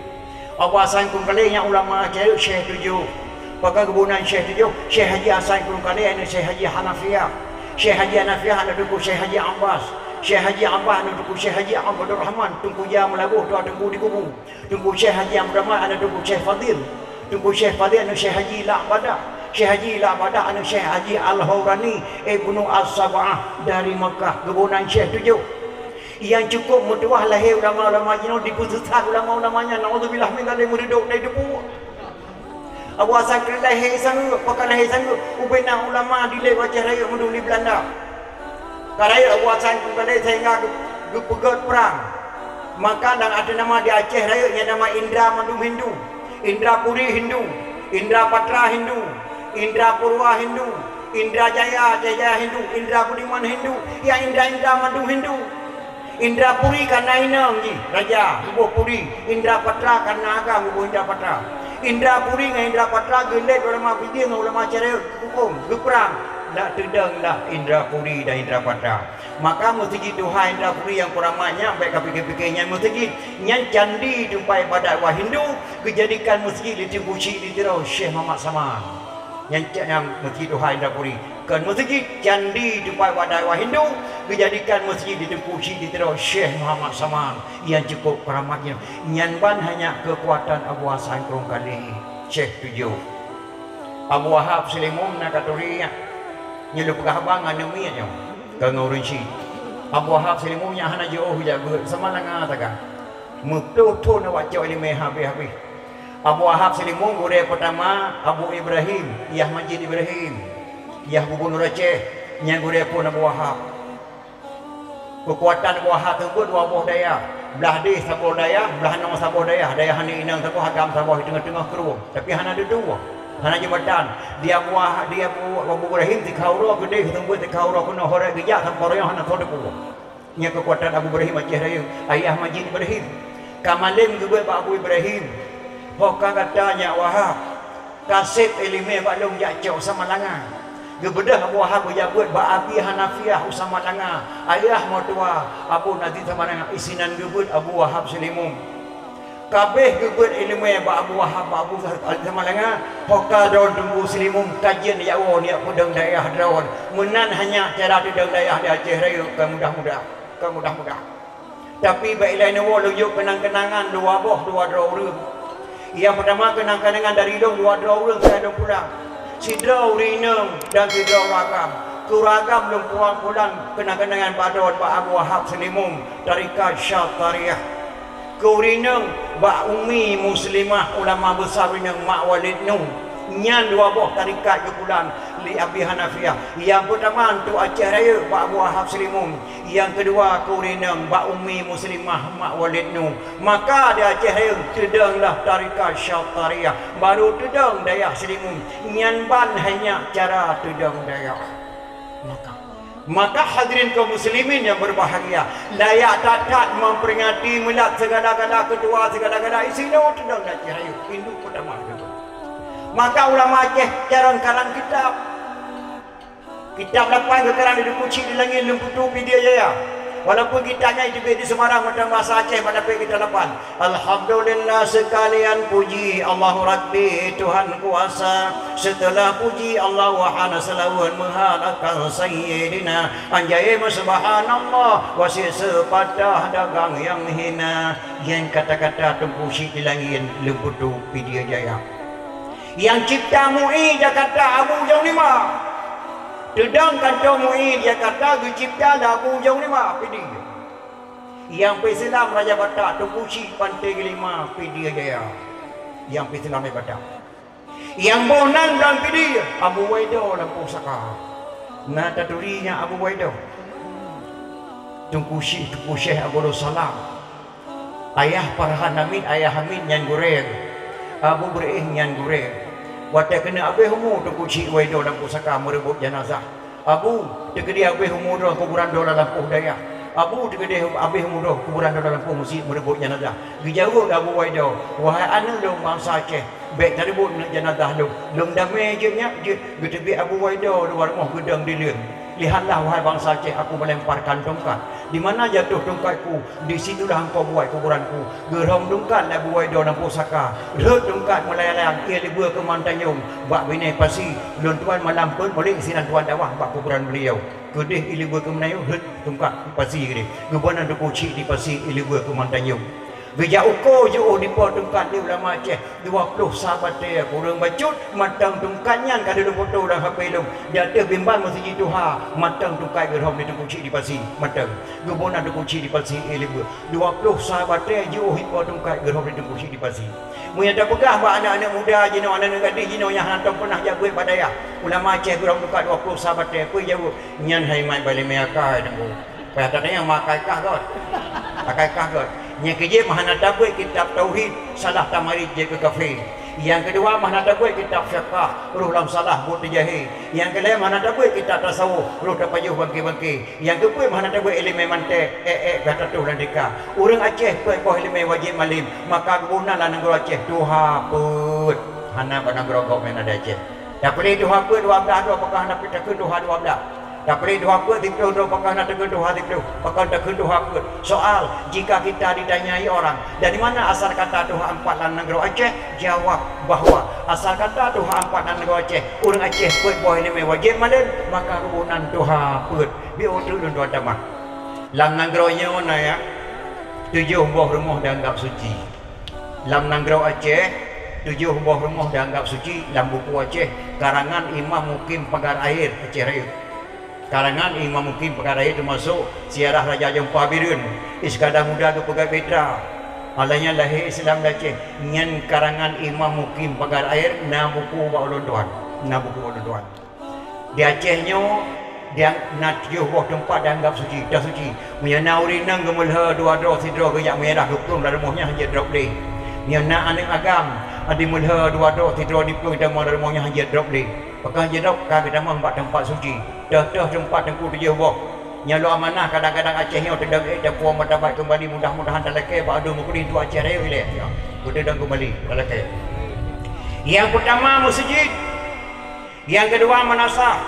[SPEAKER 1] Abu Hasan Krum kali yang ulama Aceh Syekh 7 Pakai kebunan Syekh tujuh, Syekh Haji Hasan Kurung Kali, ini Syekh Haji Hanafiyah. Syekh Haji Hanafiyah ada duku Syekh Haji Abbas. Syekh Haji Abbas ada duku Syekh Haji Abdul Rahman. Tunggu jam melabuh, doa tunggu di kubu. Tunggu Syekh Haji Abdul Rahman ada duku Syekh Fadil. Tunggu Syekh Fadil ada Syekh Haji La'badah. Syekh Haji La'badah ada Syekh Haji Al-Hawrani Ibnu As-Sab'ah dari Makkah. Kebunan Syekh tujuh. Yang cukup mutuah lahir ulama-ulama jino diputuskan ulama-ulamanya. Na'udzubillah min dzalik muriduk dari debu. Abu Hasan lahir sanggup, pakai lahir sanggup. Ubena ulama di lewat Raya Mendung di Belanda. Karena Abu Hasan kembali sehingga pegat perang. Maka dan ada nama di Aceh Raya yang nama Indra Mandum Hindu, Indra Puri Hindu, Indra Patra Hindu, Indra Purwa Hindu, Indra Jaya Hindu, Indra Budiman Hindu, yang Indra Mandum Hindu. Indra Puri karena inang ji raja ibu Puri, Indra Patra karena agam ibu Indra Patra. Indra Puri dengan Indra Patra gelap ulama fikih dengan ulama cara hukum berperang dah tedang dah Indra Puri dan Indra Patra. Maka mesti Tuhan Indra Puri yang kuramanya baik fikir-fikirnya mesti yang candi tumpai pada awal Hindu kejadikan masjid ditribusi di tirau Syekh Muhammad Saman. Yang masjid Tuhan Indra Puri kan masjid candi tumpai pada awal Hindu dijadikan masjid ditribusi di tirau Syekh Muhammad Saman yang cukup keramatnya. Nyanban hanya kekuatan Abu Hasan Kurung Kali Syekh 7 Abu Wahab Selimun nak katuriya nyelup kahabangan nemianya kangurun si Abu Wahab Selimunnya hana jauh jaga semalanga taka mutu-tu na wacau ilmu habis-habis. Abu Wahab Selimun gure pertama Abu Ibrahim Yah Majid Ibrahim Yah Gubernur Aceh yang gure pun Abu Wahab. Kekuatan Abu Wahab tersebut dua buah daya belah di sabuh daya belah nang sabuh daya daya hani inang sabuh agam sabuh di tengah-tengah keruh tapi hana ada dua hana jembatan dia buah dia Abu Ibrahim di kauro gede tunggu di kauro kena hore gejak sampai yang hana thode kuah nya kekuatan Abu Ibrahim Aceh Raya ayah Majid Ibrahim kamalim juga Abu Ibrahim hoka katanya Wahab kasih ilmu balung jacau sama langan gebedah Abu Wahab berjabut Abi Hanafiyah Usama Langa ayah mertua Abu Nazi sama dengan isinan gebut Abu Wahab Selimun kabeh gebut ilmu Abu Wahab Abu sama Langa hoka daun tunggu Selimun kajian Jawa ni pedang daerah daun menan hanya cara pedang daerah di Aceh Raya kemudah-mudah tapi baiklah nawa lujuk kenang-kenangan dua draw yang pertama kenang-kenangan dari dong dua draw saya dong pulang Sidra Urineng dan Sidra Ragam. Kuragam lumpuan pulang kenang-kenangan padon Pak Abu Wahab Selimung Tarikat Syatariah. Kurineng Pak Umi Muslimah ulama besar Rineng Mak Walid Nuh. Nyan dua buah tarikat kepulan li Abi Hanafiyah. Yang pertama tu Aceh Raya Pak Abu Wahab Selimung. Yang kedua Kurineng Pak Umi Muslimah Mak Walid Nuh. Maka di Aceh Raya tedanglah tarikat Syatariah. Baru tedang Dayak Selimung. Nyan ban hanya cara tedang Dayak. Maka hadirin kaum muslimin yang berbahagia, layak tatat memperingati milad segala-gala kedua segala-gala isino tendang dan cahaya Hindu pertama itu. Maka ulama Aceh jarang karang kitab lapan ke karang di Kuci di langit lemputu video jaya. Walaupun kitanya itu di Semarang macam bahasa Aceh pada kita lapan. Alhamdulillah sekalian puji Allahu Rabbi Tuhan kuasa. Setelah puji Allah wahana salawat menghalakan Sayyidina anjay subhanallah wasi sepatah dagang yang hina. Yang kata-kata tempusi di langit lemputu video jaya. Yang cipta mu'i dia kata Abu Jauh Lima. Dedang kantong mu'i dia kata cipta Abu Jauh Lima pidi. Yang Islam Raja Batak tempusi Pantai Kelima pidi jaya. Yang Islam Raja Batak. Yang Bonan dan pidi Abu Waido Lampu Saka. Nah taturinya Abu Waido. Tempusi Syekh Abdul Salam. Ayah Farhan Hamid, ayah Hamid Nyan Goreng. Abu Bereh Nyan Goreng. Watak kena abih umur tu kucik waido dalam pusaka merebut jenazah. Abu tegedi abih umur kuburan dola lampu daya. Abu tegedi abih umur kuburan dola lampu musik merebut jenazah. Dijauh Abu Waido. Wahai anak dong bangsa Aceh. Baik terebut jenazah dong. Dong damai je nya je. Getebi Abu Waido luar rumah gedang dilin. Lihatlah wahai bangsa Aceh, aku melemparkan tongkat. Di mana jatuh tongkatku, di situlah engkau buat kuburanku. Geram tongkat Abu Waido dan pusaka. Ret tongkat melayalang ia libur ke Mantanyung. Bak bini pasi, lon tuan malam pun boleh sinan tuan dawah bak kuburan beliau. Kedih ilibur ke Melayu, ret tongkat pasi gede. Gebanan dokuci di pasi ilibur ke Mantanyung. Beja ukur je di pot tungkat di ulama Aceh 20 sahabat dia kurang bacut matang tungkatnya kada ada foto dalam HP lu dia ada bimbang mesti Tuha matang tungkat gerom di kunci di pasi matang gubona di kunci di pasi elibu 20 sahabat dia je pot tungkat gerom di kunci di pasi mun ada pegah ba anak-anak muda je no anak-anak gadis je no yang hantam pernah jaga pada ya ulama Aceh gerom tungkat 20 sahabat dia apa jauh nyan hai mai balik meaka dengu katanya yang makai kah kot pakai kah kot. Yang kedua mahana tabui kitab tauhid salah tamarid je ke kafir. Yang kedua mahana tabui kitab fiqh ruh lam salah buat jahi. Yang ketiga mahana tabui kitab tasawuf ruh tapajuh bangki-bangki. Yang keempat mahana tabui ilmu mantik kata tu dan deka. Orang Aceh ko ilmu wajib malim maka gunalah negara Aceh tuha put hana pada negara kau men ada Aceh. Tak boleh tuha put 12 apakah nak kita ke tuha 12. Tak boleh doa apa dipeluk doa pakar nak tegur doa dipeluk pakar tegur doa apa soal jika kita ditanyai orang dari mana asal kata doa empat dan negara Aceh jawab bahawa asal kata doa empat dan negara Aceh orang Aceh put boleh ni wajib madan maka kebunan doa put biar dan doa tamah lam negaranya mana ya 7 buah rumah dianggap suci lam negara Aceh 7 buah rumah dianggap suci lam buku Aceh karangan Imam Mukim Pagar Air Aceh Raya. Karangan Imam Mukim perkara itu masuk Siarah Raja Jempah Birun Iskandar Muda ke Pegai Petra Alanya lahir Islam Aceh Nyan karangan Imam Mukim Pagar Air na buku ulun tuan na buku ulun tuan di Acehnya dia nak 7 buah tempat dianggap suci dah suci punya nauri nang gemulha dua dro sidro ke yang merah geplung dalam rumahnya hanya drop day dia nak anak agam adi mulha dua dro sidro di plung dalam rumahnya hanya drop day pakai hanya drop ka kita mah tempat suci dah tempat tengku 7 buah nyalo amanah kadang-kadang Aceh ni tendang dah puang matabat kembali mudah-mudahan dalake badu mukri tu Aceh raya ile ya tendang kembali dalake yang pertama masjid yang kedua manasah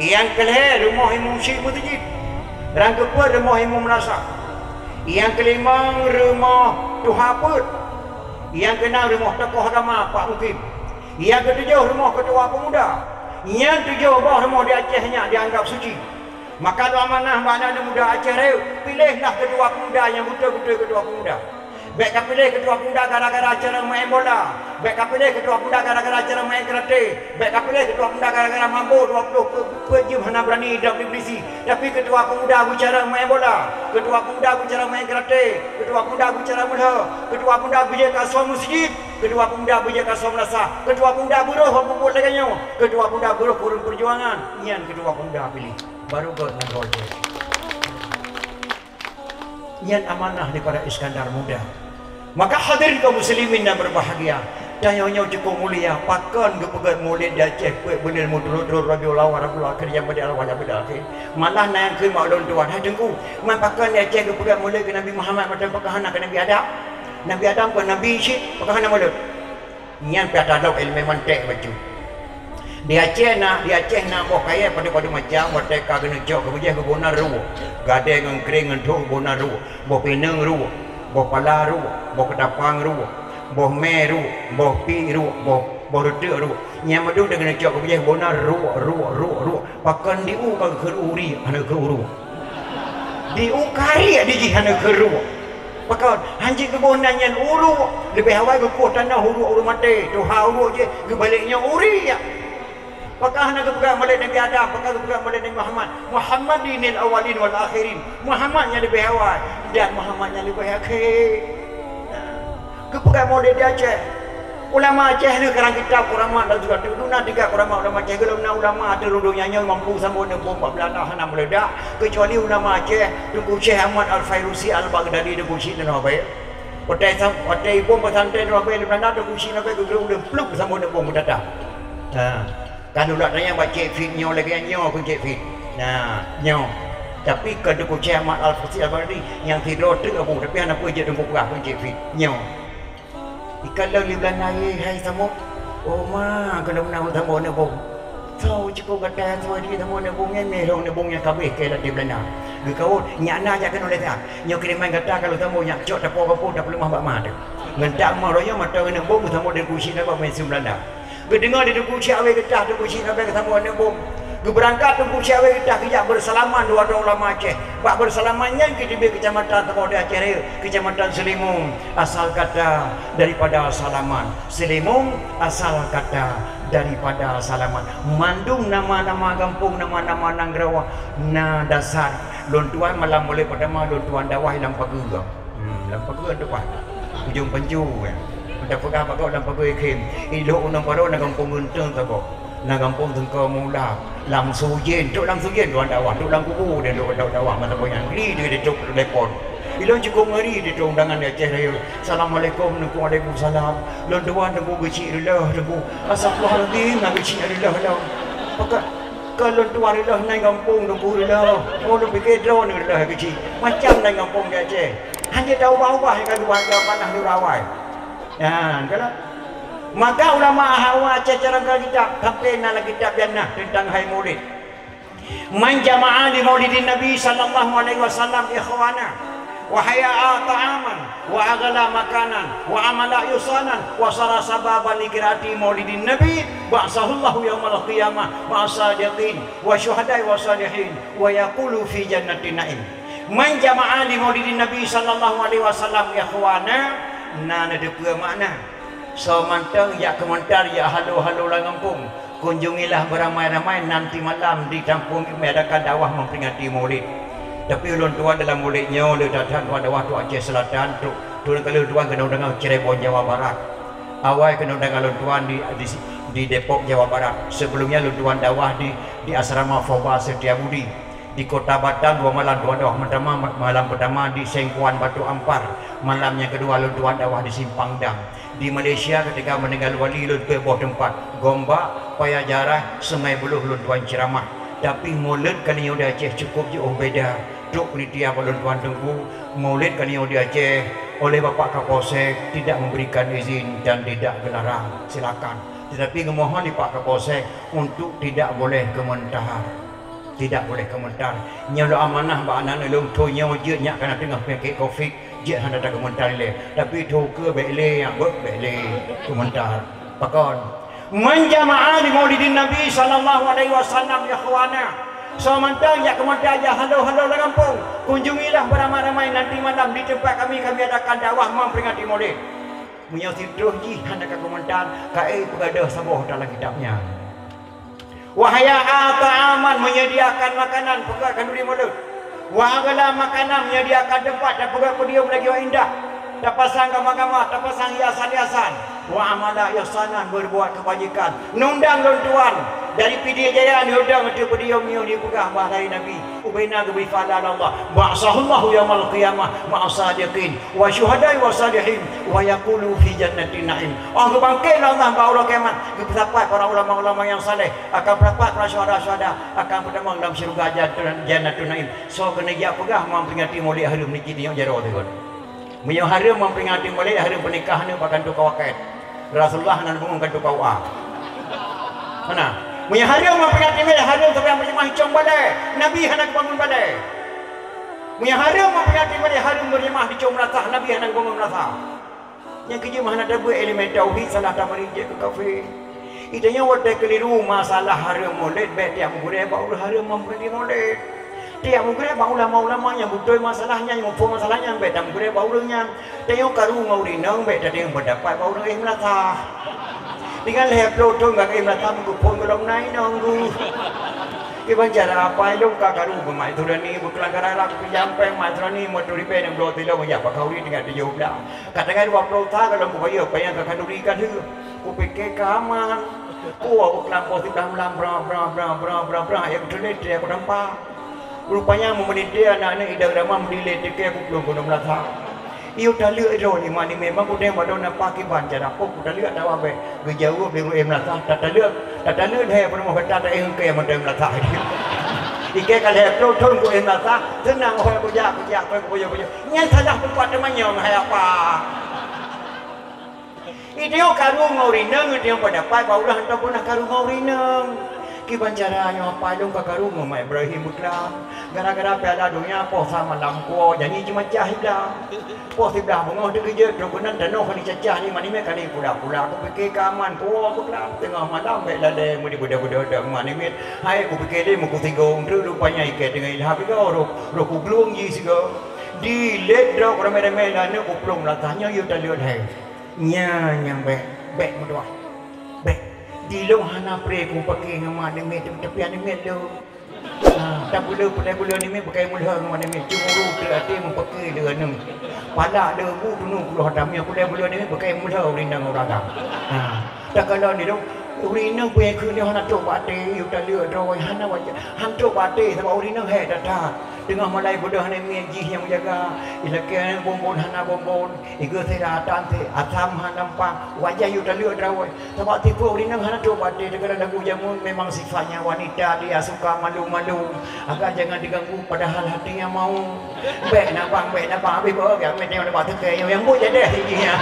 [SPEAKER 1] yang kelima rumah imam syekh masjid yang keempat rumah imam manasah yang kelima rumah tuhaput yang keenam rumah tokoh agama Pak Mukim yang ketujuh rumah ketua pemuda yang 7 buah rumah di Acehnya dianggap suci. Maka doa amanah anak muda Aceh Raya pilihlah kedua pemuda yang betul-betul kedua pemuda. Baik kapilih ketua pundak gara-gara acara main bola. Baik kapilih ketua pundak gara-gara acara main karate. Baik kapilih ketua pundak gara-gara mampu 20 pejum hana berani dak berisi. Tapi ketua pemuda bicara main bola. Ketua pemuda bicara main karate. Ketua pemuda bicara bola. Ketua pemuda bicara kasau masjid. Ketua pemuda bicara kasau nasa. Ketua pemuda buruh apa lagannya. Ketua pemuda buruh kurun perjuangan. Ian ketua pemuda pilih. Baru ke nagol. Ian amanah daripada Iskandar Muda. Maka hadirin kaum muslimin yang berbahagia, tanya cukup mulia pakan ke pegat mulia dia cek benar mulut Rabiul Akhir yang pada awal akhir malah naik ke maulun tuan hai tengku man pakan dia cek ke pegat mulia ke Nabi Muhammad macam pakahana ke Nabi Adam ke Nabi Syed pakahana mulut nyan piata dok ilmu mantek baju dia cek nak bok kaya pada macam mereka kena jauh ke bonar ru gade ngkring ngentuk bonar ru bok pineng ru boh pala ru, boh kedapang ru, boh me ru, boh pi ru, boh rute ru. Yang madu dengan cak kebijak bonar ru. Pakan diu ke uri, hana ke uru. Diu kari di hana ke ru. Pakan hanji ke bonar yang uru, lebih awal ke kota na uru mate, tu ha uru je, ke baliknya uri ya. Pakai hana kepegang malai Nabi Adam, pakai kepegang malai Nabi Muhammadinil awalin wal akhirin. Muhammad yang lebih awal dan Muhammad yang lebih akhir. Kepegang malai dia Aceh. Ulama Aceh ni kerang kitab ulama dan juga tuduna tiga ulama Aceh gelum na ulama ada rundungnya mampu sama dengan bom 14 hana meledak kecuali ulama Aceh tunggu Syekh Ahmad Al-Fairusi Al-Baghdadi tunggu Syekh dan apa ya. Otai bom pesantren apa ya Belanda tunggu Syekh apa gelum dia pluk sama dengan bom datang. Kan ulat nanya baca fit nyo lagi nyo ku cek fit. Nah, nyo. Tapi kada ku cek Ahmad Al-Fairusi Al-Baghdadi yang tidur tu aku tapi anak aku je tunggu kurang ku cek fit. Nyo. Ikan lalu belana hai samu. Oh ma kena menang samu ne bong. Tahu cukup kata tu di samu ne bong ni rong ne bong yang kabeh ke di belana. Ge kau nyana ja kan oleh tak. Nyo kiriman kata kalau samu nyak cok dapo kapo dak lemah bak ma tu. Ngendak ma royo mata ne bong samu de kusi nak main sim belanda. Dengar dia tunggu siawe getah tunggu si sampai ketemu dengan bom. Berangkat tunggu siawe getah kejap bersalaman dua ulama Aceh. Pak bersalamannya ke di kecamatan Tengok di Aceh Raya, kecamatan Selimung. Asal kata daripada salaman. Selimung asal kata daripada salaman. Mandung nama-nama kampung, nama-nama Nanggerawa. Na dasar lontuan malam boleh pertama lontuan dawah dalam paguga. Dalam paguga depan. Ujung penju ya. Dah pegang pakau dalam pakai kem. Ilok unang paro nak kampung Gunteng tako. Nak kampung Tengkau Mula. Lam Sujen, tok lam Sujen tuan dawah, tok lam kubu dan tok dawah mata poyang. Li dia tok telefon. Ilon cukup ngeri dia tok undangan dia Aceh Raya. Assalamualaikum, Waalaikumsalam. Lon tuan tengku gecik Allah, tengku. Astagfirullahalazim, nak gecik Allah lah. Pakat kalau tuan Allah naik kampung tengku Allah. Oh lu fikir drone Allah gecik. Macam naik kampung dia Aceh. Hanya tahu bawah yang kan buat panah di rawai. Ya, kalau maka ulama hawa cacaran kitab kapena lagi kitab jannah tentang hai maulid. Man jama'a li maulidin Nabi sallallahu alaihi wasallam ikhwana wa haya'a ta'aman wa aghala makanan wa amala yusanan wa sara sababan li qiraati maulidin Nabi ba'sahullahu yaumal qiyamah ma'asadiqin wa syuhada'i wa salihin wa yaqulu fi jannatin na'im. Man jama'a li maulidin Nabi sallallahu alaihi wasallam ikhwana na ada dua makna. So mantang ya komentar ya halo-halo lang kampung. Kunjungilah beramai-ramai nanti malam di kampung mengadakan dakwah memperingati Maulid. Tapi ulun tuan dalam Maulidnya dia datang pada waktu Aceh Selatan tu kalau tuan kena dengar Cirebon Jawa Barat. Awal kena dengar ulun tuan di Depok Jawa Barat. Sebelumnya ulun tuan dakwah di asrama Foba Setiabudi. Di Kota Batam 2 malam 2 dakwah malam pertama di Sengkuan Batu Ampar, malam yang kedua luntuan dakwah di Simpang Dam. Di Malaysia ketika meninggal wali luntuan buah tempat Gombak, Paya Jarah, Semai Buluh luntuan ceramah. Tapi maulid kali yang di Aceh cukup jauh beda. Duk penitia luntuan Tengku maulid kali yang di Aceh oleh Bapak Kapolsek tidak memberikan izin dan tidak dilarang. Silakan. Tetapi memohon di Pak Kapolsek untuk tidak boleh komentar. Tidak boleh komentar. Nyalo amanah ba anak long tonya je nyak kana tengah pakai Covid je handa tak komentar le. Tapi tu ke bele yang bele komentar. Pakon. Man jama'a li maulidin Nabi sallallahu alaihi wasallam ya ikhwana So mantang ya kemudian aja halo-halo lah kampung. Kunjungilah beramai-ramai nanti malam di tempat kami adakan dakwah memperingati Maulid. Punya sidruh ji hendak kemudian kai pegadah sabuh dalam kitabnya. Wahaya ta'aman menyediakan makanan pegang kanduri Maulid. Wahagala makanan menyediakan tempat dan pegang podium lagi yang indah. Tak pasang gama-gama, tak pasang hiasan-hiasan. Wa amala ihsanan berbuat kebajikan. Nundang lontuan dari PD Jaya ni undang tu podium ni dipegang bahlai Nabi. Ubaina bi falal Allah. Ba'sahullahu yaumil qiyamah ma'asadiqin wa syuhada'i wa salihin wa yaqulu fi jannatin na'im. Allah bangkit Allah baula kiamat. Berdapat para ulama-ulama yang saleh, akan berdapat para syuhada-syuhada, akan bertemu dalam syurga jannatul na'im. So kena dia pegang memperingati Maulid hari ni kita yang jaro tu. Menyang hari memperingati Maulid hari pernikahan ni pakai tu kawakan. Rasulullah nak mengumumkan tu kawah. Mana? Menyang hari memperingati Maulid hari tu yang berjemaah hicung badai. Nabi hendak bangun badai. Menyang hari memperingati Maulid hari berjemaah hicung melatah. Nabi hendak bangun melatah. Yang kerja mana ada buat elemen tauhid salah tak merijek ke kafir. Itanya wadah keliru masalah hari Maulid baik tiap mugure baru hari memperingati Maulid. Tiap mugure ulama-ulama yang betul masalahnya yang ufo masalahnya baik tak mugure barunya. Tengok karu ngaurinang baik tadi yang berdapat baru melatah. Dengan lehap loto enggak kayak melatah mengupon belum naik nunggu. Iban cara apa yang kakaru bermain turun ni berkelanggaran aku penyampaian matron ni motor repair yang belum tidak banyak pakau ni dengan dia belah. Katakan 20 tahun kalau aku bayar apa yang akan durikan tu. Aku fikir kamar. Aku kelampau tidak melam yang terlihat dia aku nampak. Rupanya memeniti anak-anak idang ramah mendilit dia aku belum guna melatah. Ia dah lihat ero ni mana memang aku tengok pada nak pakai bancar apa aku dah lihat dah apa gejauh biru melatah tak lihat dia pernah kata tak ke yang macam melatah dia. Ikan kalau pelotong ku melatah senang orang bujak yang salah tempat temannya hai apa. Itu karu ngaurinang itu yang pendapat barulah hantar pun nak karu ngaurinang. Kiban caranya apa dong kakaru Muhammad Ibrahim Buklam gara-gara piala dunia po sama lampu jadi cuma cahida po siblah bengah de kerja tergunan dano kali cacah ni mani me kali pula-pula aku fikir kaman po Buklam tengah malam baik lade mudi budak-budak dak mani me hai aku fikir dia muku tinggung tu rupanya ikat dengan ilham itu ro ku glung ji sigo di led dok ramai-ramai lah ne ku plong lah tanya you tak lihat hai nya yang baik mudah baik di long hana pre ku pakai ngama ni tapi ani me lo tak boleh ni me pakai mulah ngama ni cumuru terati pakai dia ni pala ada bu tunu puluh hadam yang boleh ni pakai mulah rindang orang tak kalau ni dong urina punyaคืน ni hana coba te you tak lihat roy hana wajah han coba te sebab urina he dah tengah malai bodoh ni meji yang menjaga ilakan bombon hana bombon iga seratan te atam hana nampak wajah you tak lihat roy sebab tipu urina hana coba te dengan lagu jamu memang sifatnya wanita dia suka malu-malu agar jangan diganggu padahal hatinya mau baik nak bang habis bawa yang macam mana buat terkai yang buat jadi hijinya.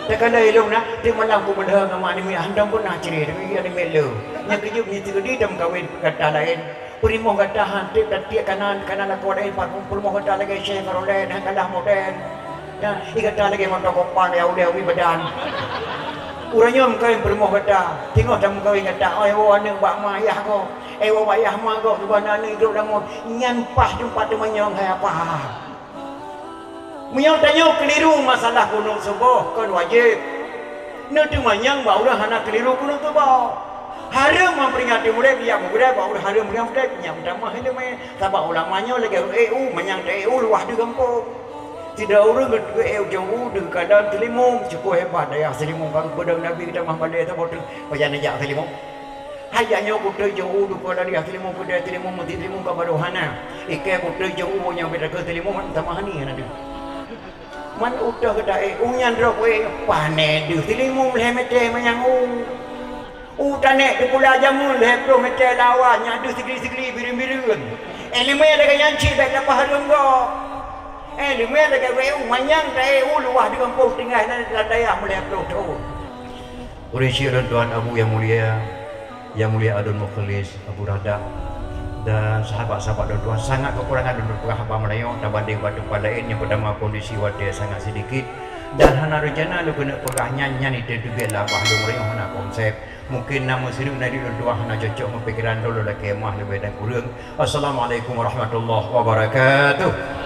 [SPEAKER 1] Tak kena elok nak di malam ku belah nama ni handam pun nak cerita dia ni melo yang kejut ni tiga di dalam kawin kata lain perimoh kata hantik tiap kanan aku ada 40 kata lagi Syekh Farolen kalah model ya kata lagi motor kopan ya udah badan uranya mengkawin perimoh kata tengok dalam kawin kata oh ane bak mayah ko wayah ma ko di mana ni hidup dalam nyampah jumpa temannya hai apa Menyau tanya keliru masalah kunung subuh kan wajib. Nanti manyang barulah hana keliru kunung subuh. Haram memperingati Maulid dia muda baru haram memperingati yang pertama hele me sebab ulamanya lagi EU manyang EU luah di kampung. Tidak orang ke EU jauh di keadaan Selimung cukup hebat daya Selimung kan pedang Nabi kita mah pandai tu bodoh payah najak Selimung. Hayanya kutu jauh di keadaan dia Selimung kuda Selimung mesti Selimung ke baruhana. Ikai kutu jauh yang beda ke Selimung sama hani kan ada. Man udah kata unyan drop panen di Selimung lehmete manyang utanek di pula jamun lepro mete lawanya ada sigri-sigri birin-birin elime ada yanci baik dapat harum go elime ada weu manyang tai luah di kampung tinggal dan daya melepro tu Urisyiran Tuan Abu yang mulia Adun Mukhlis Abu Rada dan sahabat-sahabat dan tuan sangat kekurangan dan berkurang hamba Melayu tak banding pada tempat lain yang pertama kondisi wadah sangat sedikit dan hana rejana lu kena perahnya ni terduga lah bahlu meriah hana konsep mungkin nama siru nadi dua hana cocok mempikiran dulu lah kemah lebih dan kurang. Assalamualaikum warahmatullahi wabarakatuh.